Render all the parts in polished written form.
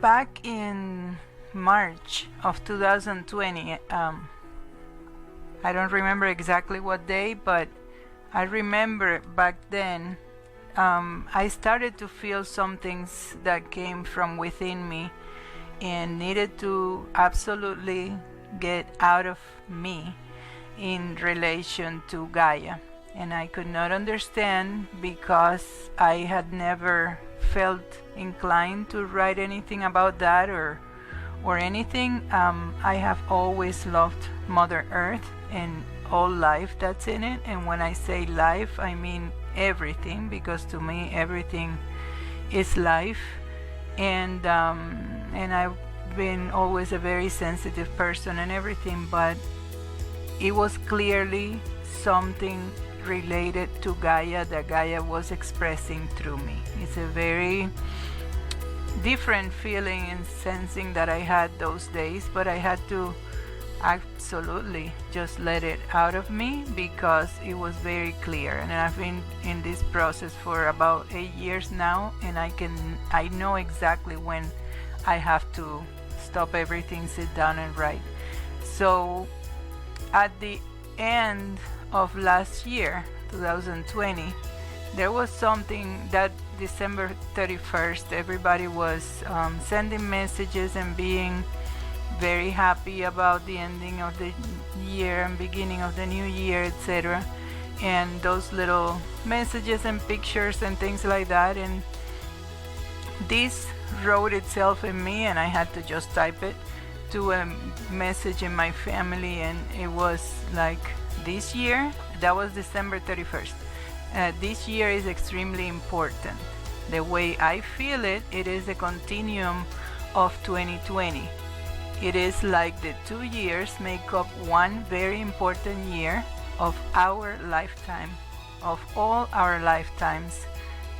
back in March of 2020. I don't remember exactly what day, but I remember back then I started to feel some things that came from within me and needed to absolutely get out of me in relation to Gaia. And I could not understand because I had never felt inclined to write anything about that or anything. I have always loved Mother Earth and all life that's in it. And when I say life, I mean everything, because to me everything is life. And I've been always a very sensitive person and everything, but it was clearly something related to Gaia that Gaia was expressing through me. It's a very different feeling and sensing that I had those days, but I had to absolutely just let it out of me because it was very clear. And I've been in this process for about 8 years now, and I know exactly when I have to stop everything, sit down and write. So at the end of last year, 2020, there was something that December 31st, everybody was sending messages and being very happy about the ending of the year and beginning of the new year, etc. And those little messages and pictures and things like that. And this wrote itself in me, and I had to just type it to a message in my family. And it was like, this year, that was December 31st. This year is extremely important. The way I feel it, it is a continuum of 2020. It is like the 2 years make up one very important year of our lifetime, of all our lifetimes.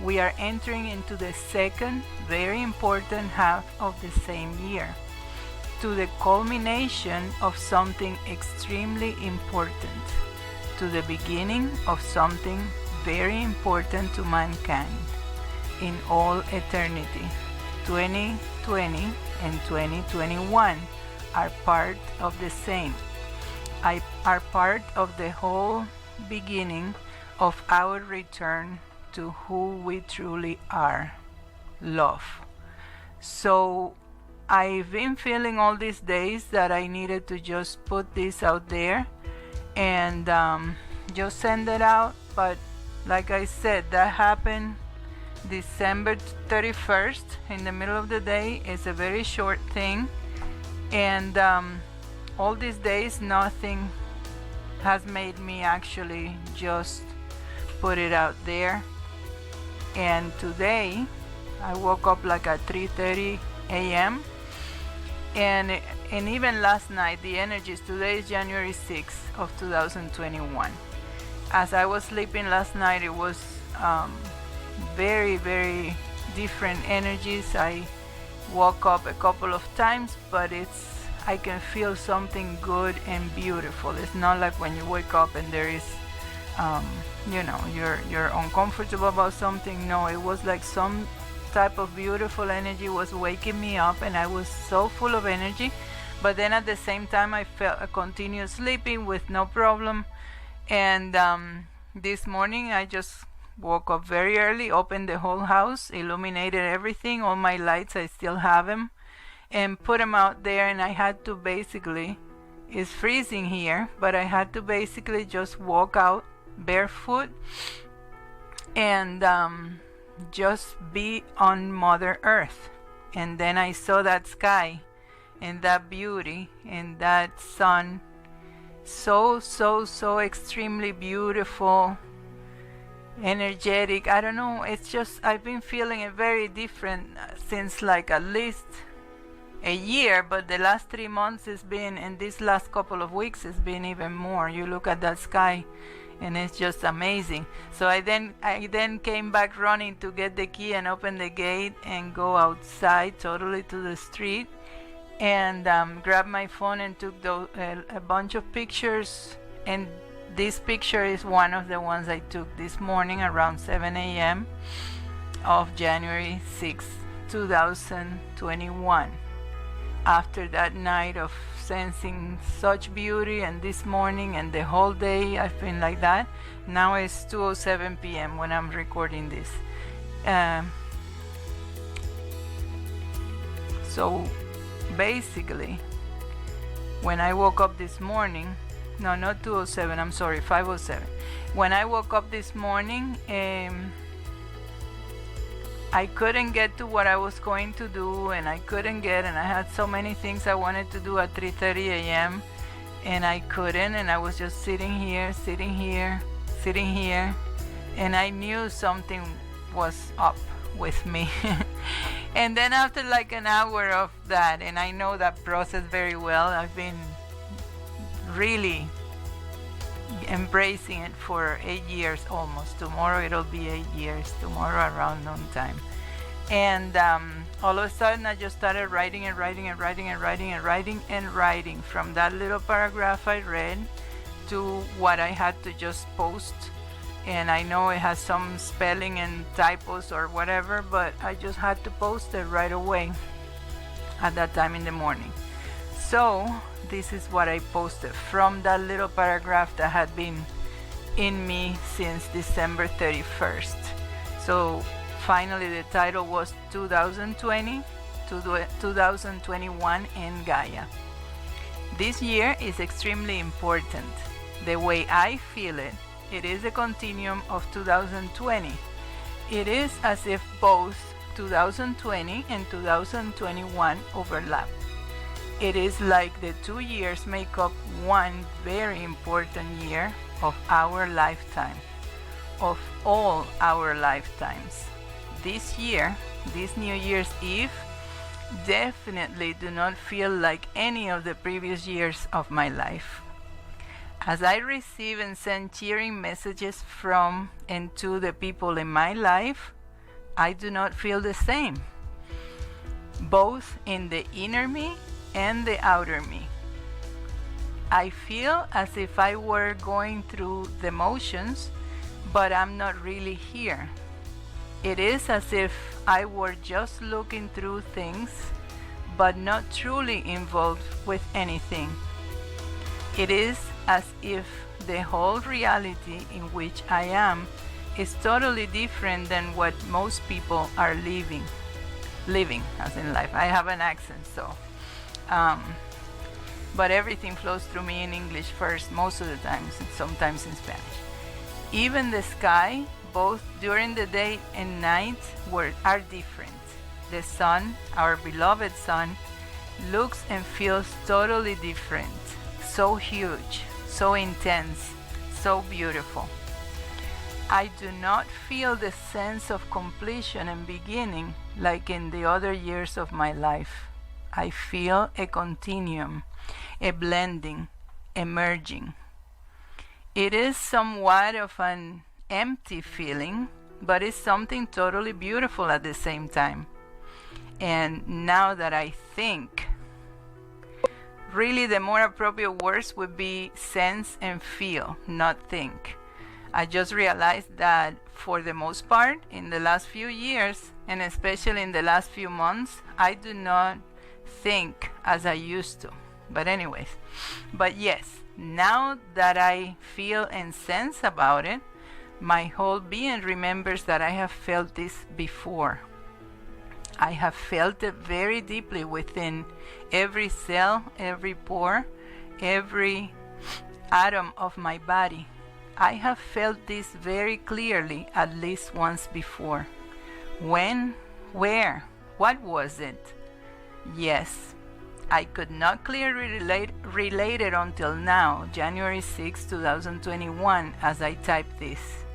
We are entering into the second very important half of the same year, to the culmination of something extremely important, to the beginning of something very important to mankind in all eternity. 2020 and 2021 are part of the same. Are part of the whole beginning of our return to who we truly are, love. So I've been feeling all these days that I needed to just put this out there and just send it out. But like I said, that happened December 31st in the middle of the day. It's a very short thing, and all these days nothing has made me actually just put it out there. And today I woke up like at 3:30 a.m. and even last night, the energies, today is January 6th of 2021. As I was sleeping last night, it was very, very different energies. I woke up a couple of times, but I can feel something good and beautiful. It's not like when you wake up and there is you're uncomfortable about something. No, it was like some type of beautiful energy was waking me up, and I was so full of energy. But then at the same time, I felt a continuous sleeping with no problem. And this morning I just woke up very early, opened the whole house, illuminated everything, all my lights, I still have them, and put them out there. And I had to basically, it's freezing here, but I had to basically just walk out barefoot and just be on Mother Earth. And then I saw that sky and that beauty and that sun, so extremely beautiful, energetic. I don't know, it's just, I've been feeling it very different since like at least a year, but the last 3 months has been, and this last couple of weeks has been even more. You look at that sky and it's just amazing. So I then came back running to get the key and open the gate and go outside totally to the street, and grabbed my phone and took a bunch of pictures. And this picture is one of the ones I took this morning around 7 a.m. of January 6th, 2021. After that night of sensing such beauty, and this morning and the whole day I've been like that. Now it's 2:07 p.m. when I'm recording this. So basically, when I woke up this morning, no, not 2:07, I'm sorry, 5:07. When I woke up this morning, I couldn't get to what I was going to do, and I had so many things I wanted to do at 3:30 a.m. and I couldn't, and I was just sitting here, and I knew something was up with me. And then after like an hour of that, and I know that process very well, I've been really embracing it for 8 years almost. Tomorrow it'll be 8 years, tomorrow around noontime. And all of a sudden I just started writing from that little paragraph I read to what I had to just post. And I know it has some spelling and typos or whatever, but I just had to post it right away at that time in the morning. So this is what I posted from that little paragraph that had been in me since December 31st. So finally the title was 2020 to 2021 in Gaia. This year is extremely important. The way I feel it, it is a continuum of 2020. It is as if both 2020 and 2021 overlap. It is like the 2 years make up one very important year of our lifetime, of all our lifetimes. This year, this New Year's Eve, definitely do not feel like any of the previous years of my life. As I receive and send cheering messages from and to the people in my life, I do not feel the same, both in the inner me and the outer me. I feel as if I were going through the motions, but I'm not really here. It is as if I were just looking through things, but not truly involved with anything. It is as if the whole reality in which I am is totally different than what most people are living as in life. I have an accent, so but everything flows through me in English first most of the times, and sometimes in Spanish. Even the sky, both during the day and night, are different. The sun, our beloved sun, looks and feels totally different. So huge, so intense, so beautiful. I do not feel the sense of completion and beginning like in the other years of my life. I feel a continuum, a blending, a merging. It is somewhat of an empty feeling, but it's something totally beautiful at the same time. And now that I think, really the more appropriate words would be sense and feel, not think. I just realized that for the most part, in the last few years, and especially in the last few months, I do not think as I used to. But yes, now that I feel and sense about it, my whole being remembers that I have felt this before. I have felt it very deeply within every cell, every pore, every atom of my body. I have felt this very clearly at least once before. When? Where? What was it? Yes, I could not clearly relate it until now, January 6, 2021, as I type this.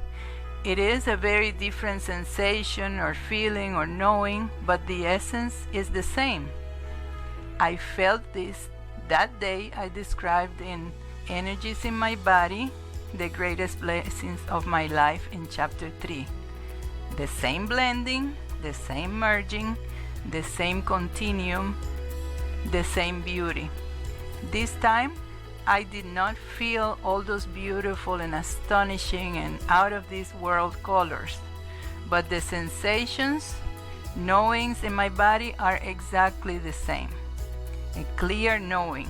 It is a very different sensation or feeling or knowing, but the essence is the same. I felt this that day I described in Energies in My Body, the greatest blessings of my life in chapter 3. The same blending, the same merging, the same continuum, the same beauty. This time, I did not feel all those beautiful and astonishing and out of this world colors, but the sensations Knowings in my body are exactly the same. A clear knowing.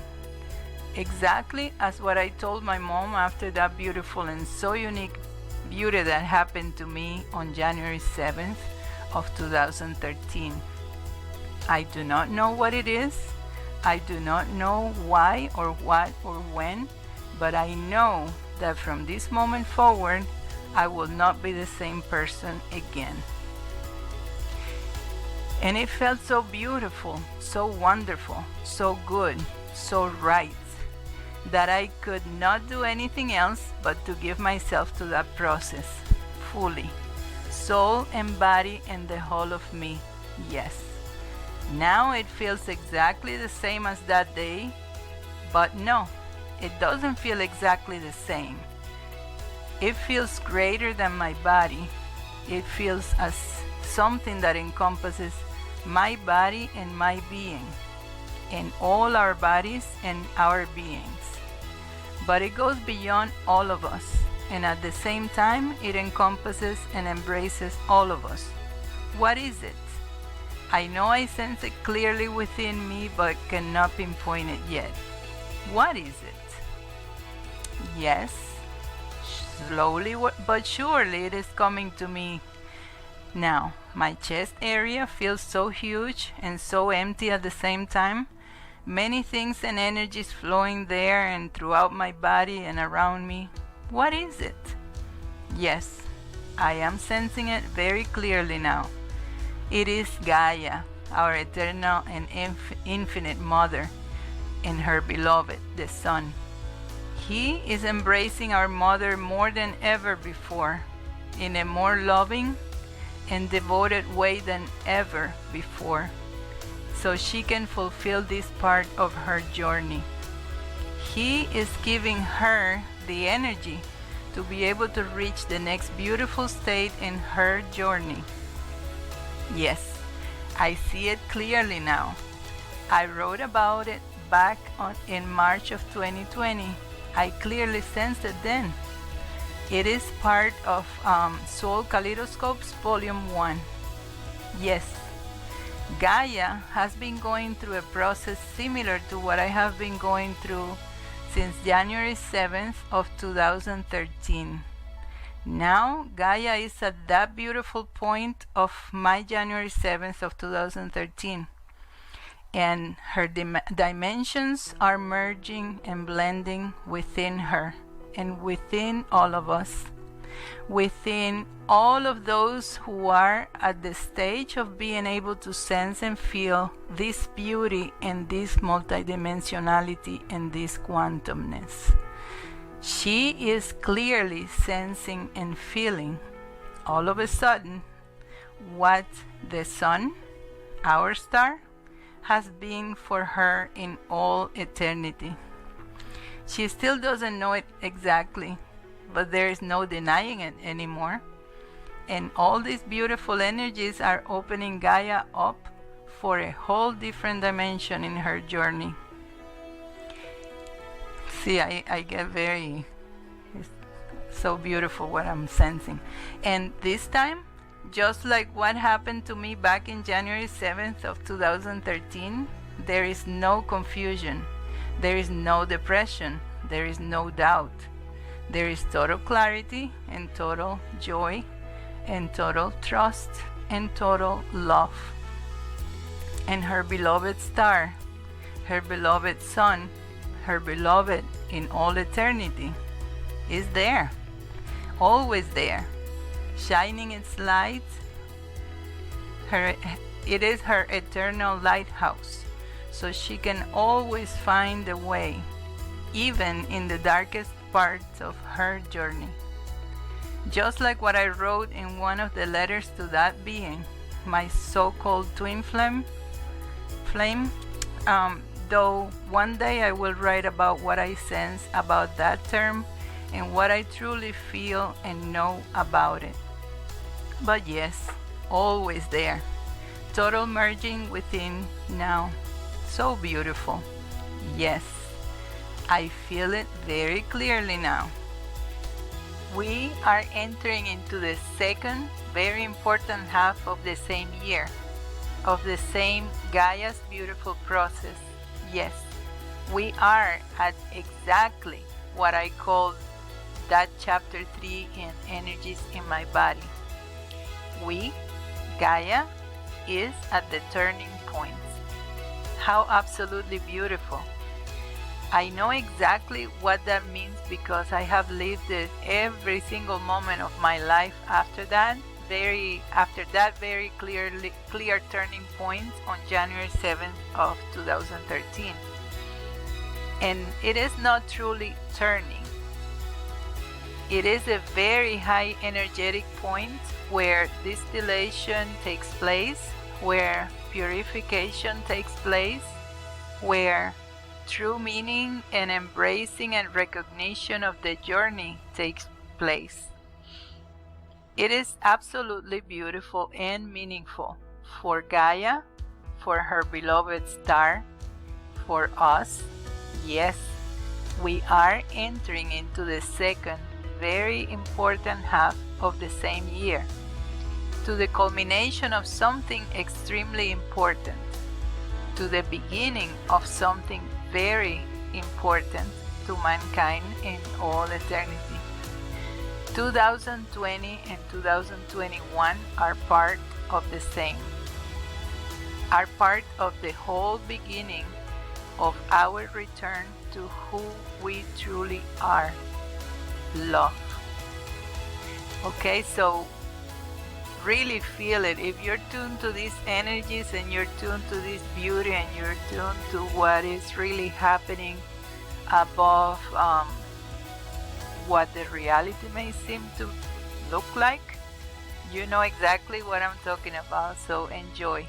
Exactly as what I told my mom after that beautiful and so unique beauty that happened to me on January 7th of 2013. I do not know what it is. I do not know why or what or when, but I know that from this moment forward, I will not be the same person again. And it felt so beautiful, so wonderful, so good, so right, that I could not do anything else but to give myself to that process fully, soul and body and the whole of me, yes. Now it feels exactly the same as that day, but no, it doesn't feel exactly the same. It feels greater than my body. It feels as something that encompasses my body and my being, and all our bodies and our beings. But it goes beyond all of us, and at the same time, it encompasses and embraces all of us. What is it? I know I sense it clearly within me, but cannot pinpoint it yet. What is it? Yes, slowly but surely it is coming to me now. My chest area feels so huge and so empty at the same time. Many things and energies flowing there and throughout my body and around me. What is it? Yes, I am sensing it very clearly now. It is Gaia, our eternal and infinite mother, and her beloved, the Sun. He is embracing our mother more than ever before, in a more loving and devoted way than ever before, so she can fulfill this part of her journey. He is giving her the energy to be able to reach the next beautiful state in her journey. Yes, I see it clearly now. I wrote about it back in March of 2020. I clearly sensed it then. It is part of Soul Kaleidoscopes Volume 1. Yes, Gaia has been going through a process similar to what I have been going through since January 7th of 2013. Now Gaia is at that beautiful point of my January 7th of 2013, and her dimensions are merging and blending within her and within all of us, within all of those who are at the stage of being able to sense and feel this beauty and this multidimensionality and this quantumness. She is clearly sensing and feeling all of a sudden what the Sun, our star, has been for her in all eternity. She still doesn't know it exactly, but there is no denying it anymore. And all these beautiful energies are opening Gaia up for a whole different dimension in her journey. See, I get very, it's so beautiful what I'm sensing. And this time, just like what happened to me back in January 7th of 2013, there is no confusion, there is no depression, there is no doubt. There is total clarity and total joy and total trust and total love. And her beloved star, her beloved Sun, her beloved in all eternity, is there, always there, shining its light. It is her eternal lighthouse, so she can always find a way, even in the darkest parts of her journey. Just like what I wrote in one of the letters to that being, my so-called twin flame, though one day I will write about what I sense about that term and what I truly feel and know about it. But yes, always there, total merging within now. So beautiful. Yes, I feel it very clearly now. We are entering into the second very important half of the same year, of the same Gaia's beautiful process. Yes, we are at exactly what I call that chapter 3 in Energies in My Body. We, Gaia, is at the turning point. How absolutely beautiful. I know exactly what that means because I have lived it every single moment of my life after that very clear turning point on January 7th of 2013. And it is not truly turning. It is a very high energetic point where distillation takes place, where purification takes place, where true meaning and embracing and recognition of the journey takes place. It is absolutely beautiful and meaningful for Gaia, for her beloved star, for us. Yes, we are entering into the second very important half of the same year, to the culmination of something extremely important, to the beginning of something very important to mankind in all eternity. 2020 and 2021 are part of the same, are part of the whole beginning of our return to who we truly are, love. Okay, so really feel it. If you're tuned to these energies and you're tuned to this beauty and you're tuned to what is really happening above what the reality may seem to look like, you know exactly what I'm talking about, so enjoy.